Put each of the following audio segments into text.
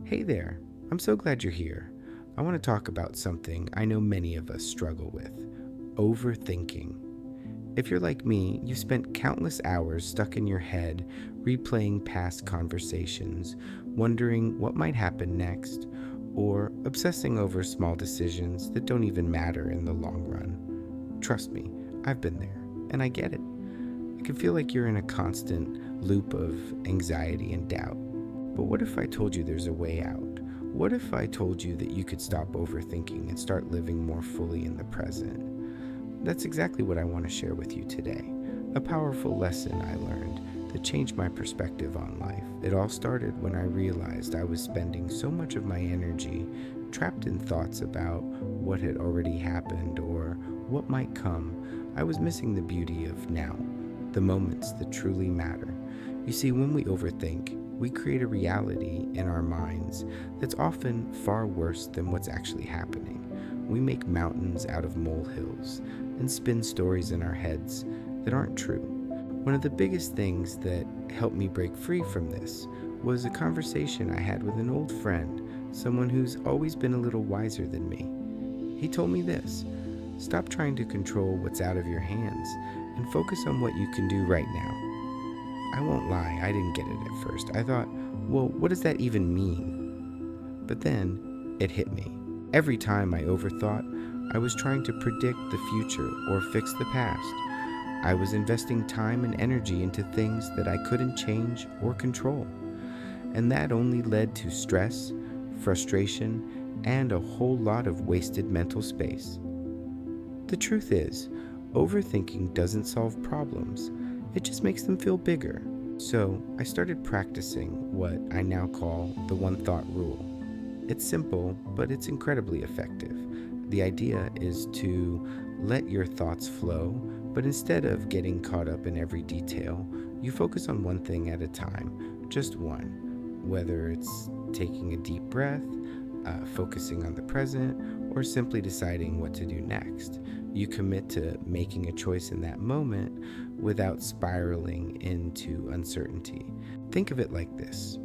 Hey there, I'm so glad you're here. I want to talk about something I know many of us struggle with: overthinking. If you're like me, you've spent countless hours stuck in your head, replaying past conversations, wondering what might happen next, or obsessing over small decisions that don't even matter in the long run. Trust me, I've been there, and I get it. It can feel like you're in a constant loop of anxiety and doubt. But what if I told you there's a way out? What if I told you that you could stop overthinking and start living more fully in the present? That's exactly what I want to share with you today. A powerful lesson I learned that changed my perspective on life. It all started when I realized I was spending so much of my energy trapped in thoughts about what had already happened or what might come. I was missing the beauty of now, the moments that truly matter. You see, when we overthink, we create a reality in our minds that's often far worse than what's actually happening. We make mountains out of molehills and spin stories in our heads that aren't true. One of the biggest things that helped me break free from this was a conversation I had with an old friend, someone who's always been a little wiser than me. He told me this: stop trying to control what's out of your hands and focus on what you can do right now. I won't lie, I didn't get it at first. I thought, well, what does that even mean? But then it hit me. Every time I overthought, I was trying to predict the future or fix the past. I was investing time and energy into things that I couldn't change or control. And that only led to stress, frustration, and a whole lot of wasted mental space. The truth is, overthinking doesn't solve problems. It just makes them feel bigger. So I started practicing what I now call the one thought rule. It's simple, but it's incredibly effective. The idea is to let your thoughts flow, but instead of getting caught up in every detail, you focus on one thing at a time, just one. Whether it's taking a deep breath, focusing on the present, or simply deciding what to do next. You commit to making a choice in that moment without spiraling into uncertainty. Think of it like this.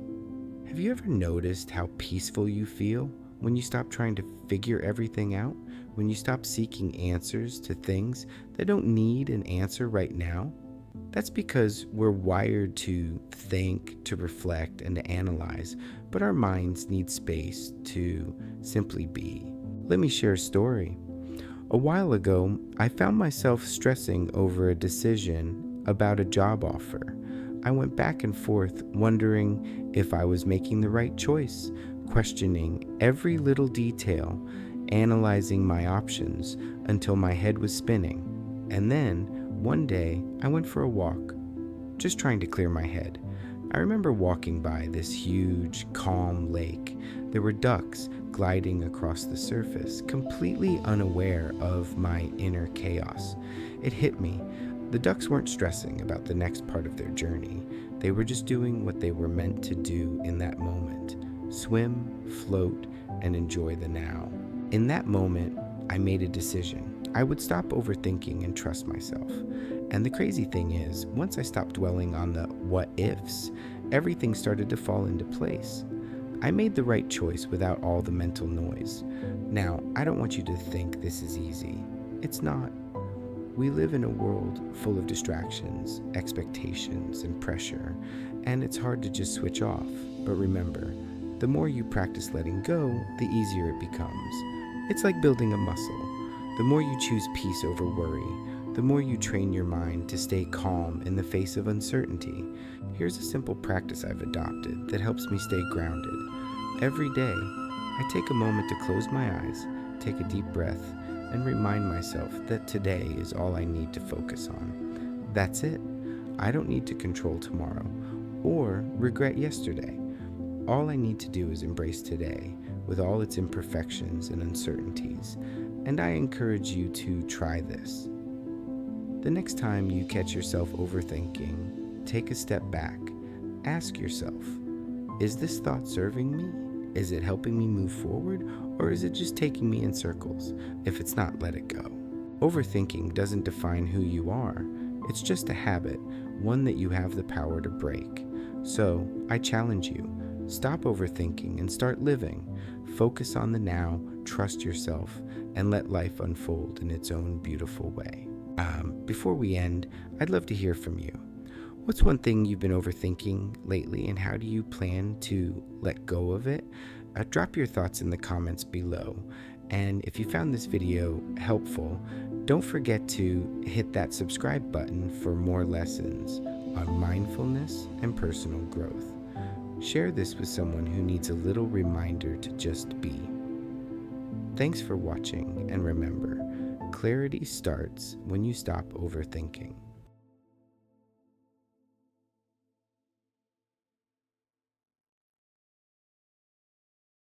Have you ever noticed how peaceful you feel when you stop trying to figure everything out? When you stop seeking answers to things that don't need an answer right now? That's because we're wired to think, to reflect, and to analyze, but our minds need space to simply be. Let me share a story. A while ago, I found myself stressing over a decision about a job offer. I went back and forth, wondering if I was making the right choice, questioning every little detail, analyzing my options until my head was spinning. And then, one day, I went for a walk, just trying to clear my head. I remember walking by this huge, calm lake. There were ducks gliding across the surface, completely unaware of my inner chaos. It hit me. The ducks weren't stressing about the next part of their journey. They were just doing what they were meant to do in that moment: swim, float, and enjoy the now. In that moment, I made a decision. I would stop overthinking and trust myself. And the crazy thing is, once I stopped dwelling on the what ifs, everything started to fall into place. I made the right choice without all the mental noise. Now, I don't want you to think this is easy. It's not. We live in a world full of distractions, expectations, and pressure, and it's hard to just switch off. But remember, the more you practice letting go, the easier it becomes. It's like building a muscle. The more you choose peace over worry, the more you train your mind to stay calm in the face of uncertainty. Here's a simple practice I've adopted that helps me stay grounded. Every day, I take a moment to close my eyes, take a deep breath, and remind myself that today is all I need to focus on. That's it. I don't need to control tomorrow or regret yesterday. All I need to do is embrace today with all its imperfections and uncertainties, and I encourage you to try this. The next time you catch yourself overthinking, take a step back. Ask yourself, is this thought serving me? Is it helping me move forward, or is it just taking me in circles? If it's not, let it go. Overthinking doesn't define who you are. It's just a habit, one that you have the power to break. So, I challenge you, Stop overthinking and start living. Focus on the now, trust yourself, and let life unfold in its own beautiful way. Before we end, I'd love to hear from you. What's one thing you've been overthinking lately, and how do you plan to let go of it? Drop your thoughts in the comments below. And if you found this video helpful, don't forget to hit that subscribe button for more lessons on mindfulness and personal growth. Share this with someone who needs a little reminder to just be. Thanks for watching, and remember, clarity starts when you stop overthinking.